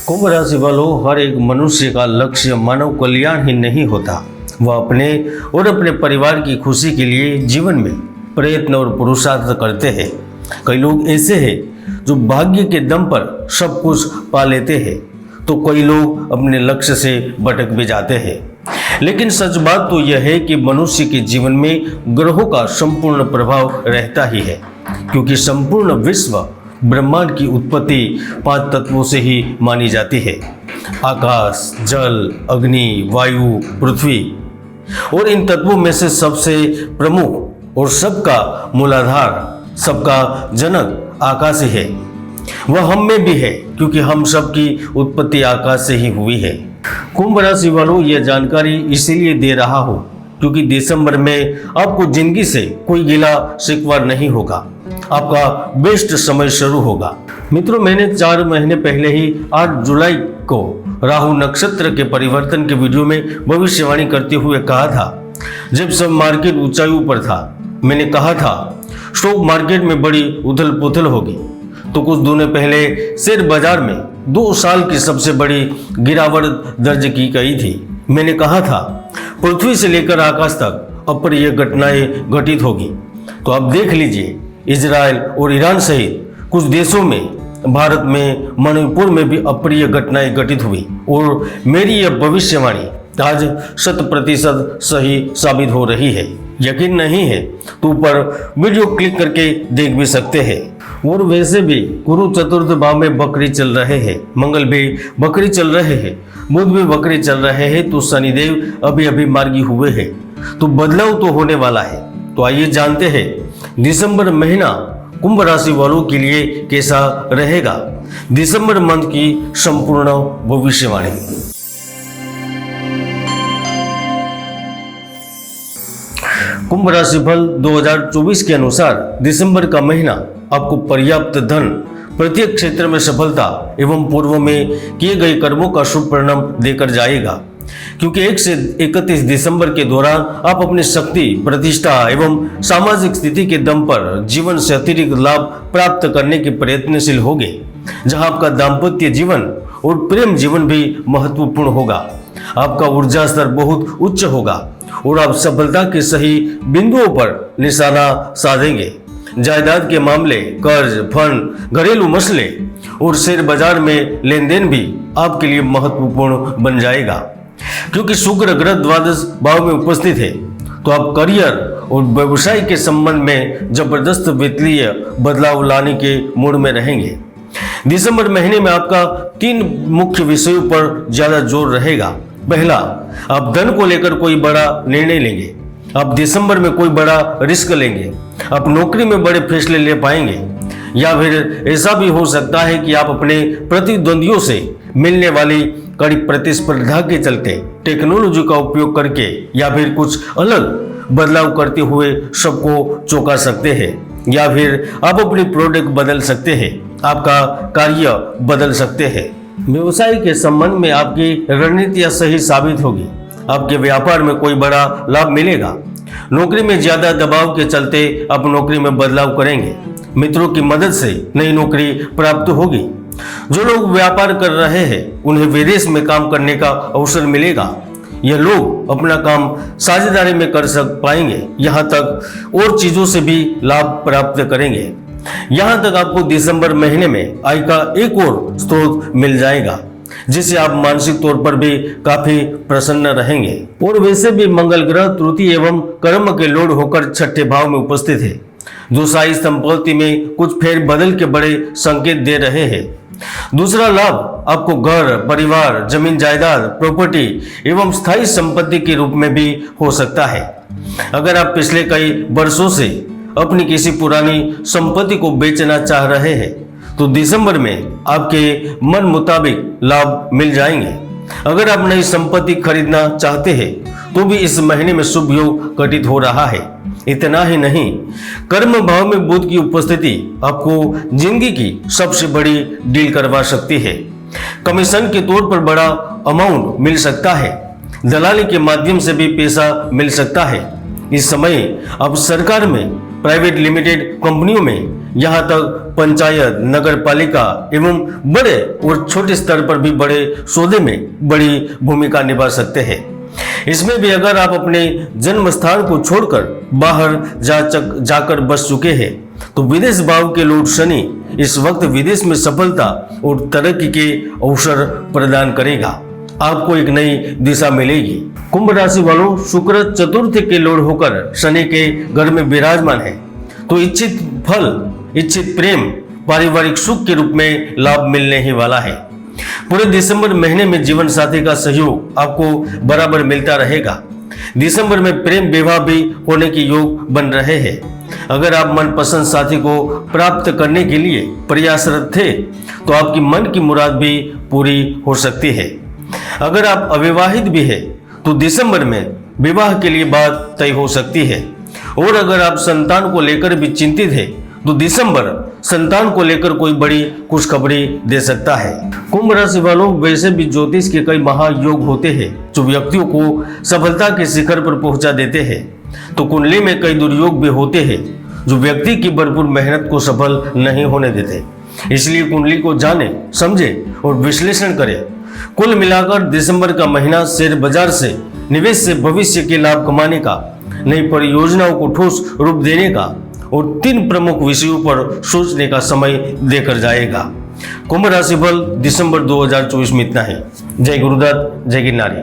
कुंभ राशि वालों, हर एक मनुष्य का लक्ष्य मानव कल्याण ही नहीं होता, वह अपने और अपने परिवार की खुशी के लिए जीवन में प्रयत्न और पुरुषार्थ करते हैं। कई लोग ऐसे हैं जो भाग्य के दम पर सब कुछ पा लेते हैं, तो कई लोग अपने लक्ष्य से भटक भी जाते हैं। लेकिन सच बात तो यह है कि मनुष्य के जीवन में ग्रहों का संपूर्ण प्रभाव रहता ही है, क्योंकि संपूर्ण विश्व ब्रह्मांड की उत्पत्ति 5 तत्वों से ही मानी जाती है। आकाश, जल, अग्नि, वायु, पृथ्वी। और इन तत्वों में से सबसे प्रमुख और सबका मूलाधार, सबका जनक आकाश ही है। वह हम में भी है, क्योंकि हम सब की उत्पत्ति आकाश से ही हुई है। कुंभ राशि वालों, यह जानकारी इसीलिए दे रहा हूँ क्योंकि दिसंबर में आपको जिंदगी से कोई गिला शिकवा नहीं होगा। आपका बेस्ट समय शुरू होगा। मित्रों, मैंने 4 महीने पहले ही 8 जुलाई को राहु नक्षत्र के परिवर्तन के वीडियो में भविष्यवाणी करते हुए कहा था, जब सब मार्केट ऊंचाइयों पर था। मैंने कहा था स्टॉक मार्केट में बड़ी उथल पुथल होगी, तो कुछ दिनों पहले शेयर बाजार में 2 साल की सबसे बड़ी गिरावट दर्ज की गई थी। मैंने कहा था पृथ्वी से लेकर आकाश तक अप्रिय घटनाएं घटित होगी। तो अब देख लीजिए, इजराइल और ईरान सहित कुछ देशों में, भारत में, मणिपुर में भी अप्रिय घटनाएं घटित हुई और मेरी यह भविष्यवाणी आज 100% सही साबित हो रही है। यकीन नहीं है तो ऊपर वीडियो क्लिक करके देख भी सकते हैं। और वैसे भी गुरु चतुर्थ भाव में बकरी चल रहे हैं, मंगल भी बकरी चल रहे हैं, बुध भी बकरी चल रहे हैं, तो शनिदेव अभी अभी मार्गी हुए हैं, तो बदलाव तो होने वाला है। तो आइए जानते हैं दिसंबर महीना कुंभ राशि वालों के लिए कैसा रहेगा। दिसंबर मंथ की संपूर्ण भविष्यवाणी। कुंभ राशि फल 2024 के अनुसार दिसंबर का महीना आपको पर्याप्त धन, प्रत्येक क्षेत्र में सफलता एवं पूर्व में किए गए कर्मों का शुभ परिणाम देकर जाएगा, क्योंकि 1 से 31 दिसंबर के दौरान आप अपनी शक्ति, प्रतिष्ठा एवं सामाजिक स्थिति के दम पर जीवन से अतिरिक्त लाभ प्राप्त करने के प्रयत्नशील होंगे, जहां आपका दाम्पत्य जीवन और प्रेम जीवन भी महत्वपूर्ण होगा। आपका ऊर्जा स्तर बहुत उच्च होगा और आप सफलता के सही बिंदुओं पर निशाना साधेंगे। जायदाद के मामले, कर्ज, फंड, घरेलू मसले और शेयर बाजार में लेन देन भी आपके लिए महत्वपूर्ण बन जाएगा, क्योंकि शुक्र ग्रह द्वादश भाव में उपस्थित है। तो आप करियर और व्यवसाय के संबंध में जबरदस्त वित्तीय बदलाव लाने के मूड में रहेंगे। दिसंबर महीने में आपका 3 मुख्य विषयों पर ज्यादा जोर रहेगा। पहला, आप धन को लेकर कोई बड़ा निर्णय लेंगे। आप दिसंबर में कोई बड़ा रिस्क लेंगे। आप नौकरी में बड़े फैसले ले पाएंगे, या फिर ऐसा भी हो सकता है कि आप अपने प्रतिद्वंदियों से मिलने वाली कड़ी प्रतिस्पर्धा के चलते टेक्नोलॉजी का उपयोग करके या फिर कुछ अलग बदलाव करते हुए सबको चौंका सकते हैं, या फिर आप अपनी प्रोडक्ट बदल सकते हैं, आपका कार्य बदल सकते हैं। व्यवसाय के संबंध में आपकी रणनीतियां सही साबित होगी। आपके व्यापार में कोई बड़ा लाभ मिलेगा। नौकरी में ज्यादा दबाव के चलते आप नौकरी में बदलाव करेंगे। मित्रों की मदद से नई नौकरी प्राप्त होगी। जो लोग व्यापार कर रहे हैं उन्हें विदेश में काम करने का अवसर मिलेगा। यह लोग अपना काम साझेदारी में कर पाएंगे, यहाँ तक और चीजों से भी लाभ प्राप्त करेंगे। यहाँ तक आपको दिसंबर महीने में आय का एक और स्रोत मिल जाएगा, जिससे आप मानसिक तौर पर भी काफी प्रसन्न रहेंगे। और वैसे भी मंगल ग्रह तृतीय एवं कर्म के लोड होकर 6ठे भाव में उपस्थित है, जो शाही संपत्ति में कुछ फेर बदल के बड़े संकेत दे रहे हैं। दूसरा लाभ आपको घर, परिवार, जमीन जायदाद, प्रॉपर्टी एवं स्थायी संपत्ति के रूप में भी हो सकता है। अगर आप पिछले कई वर्षों से अपनी किसी पुरानी संपत्ति को बेचना चाह रहे हैं, तो दिसंबर में आपके मन मुताबिक लाभ मिल जाएंगे। अगर आप नई संपत्ति खरीदना चाहते हैं तो भी इस महीने में शुभ योग घटित हो रहा है। इतना ही नहीं, कर्म भाव में बुध की उपस्थिति आपको जिंदगी की सबसे बड़ी डील करवा सकती है। कमीशन के तौर पर बड़ा अमाउंट मिल सकता है। दलाली के माध्यम से भी पैसा मिल सकता है। इस समय आप सरकार में, प्राइवेट लिमिटेड कंपनियों में, यहाँ तक पंचायत, नगर पालिका एवं बड़े और छोटे स्तर पर भी बड़े सौदे में बड़ी भूमिका निभा सकते हैं। इसमें भी अगर आप अपने जन्म स्थान को छोड़कर बाहर जाकर बस चुके हैं तो विदेश भाव के लॉर्ड शनि इस वक्त विदेश में सफलता और तरक्की के अवसर प्रदान करेगा। आपको एक नई दिशा मिलेगी। कुंभ राशि वालों, शुक्र चतुर्थ के लॉर्ड होकर शनि के घर में विराजमान है तो इच्छित फल, इच्छित प्रेम, पारिवारिक सुख के रूप में लाभ मिलने ही वाला है। पूरे दिसंबर महीने में जीवन साथी का सहयोग आपको बराबर मिलता रहेगा। दिसंबर में प्रेम विवाह भी होने के योग बन रहे हैं। अगर आप मनपसंद साथी को प्राप्त करने के लिए प्रयासरत थे तो आपकी मन की मुराद भी पूरी हो सकती है। अगर आप अविवाहित भी हैं तो दिसंबर में विवाह के लिए बात तय हो सकती है। और अगर आप संतान को लेकर भी चिंतित हैं तो दिसंबर संतान को लेकर कोई बड़ी खुशखबरी दे सकता है। कुंभ राशि वालों, वैसे भी ज्योतिष के कई महायोग होते हैं जो व्यक्तियों को सफलता के शिखर पर पहुंचा देते हैं, तो कुंडली में कई दुर्योग भी होते हैं जो व्यक्ति की भरपूर मेहनत को सफल नहीं होने देते। इसलिए कुंडली को जाने, समझे और विश्लेषण करें। कुल मिलाकर दिसंबर का महीना शेयर बाजार से निवेश से भविष्य के लाभ कमाने का, नई परियोजनाओं को ठोस रूप देने का और 3 प्रमुख विषयों पर सोचने का समय देकर जाएगा। कुंभ राशि फल दिसंबर 2024 में इतना है। जय गुरुदत्त, जय गिरनारी।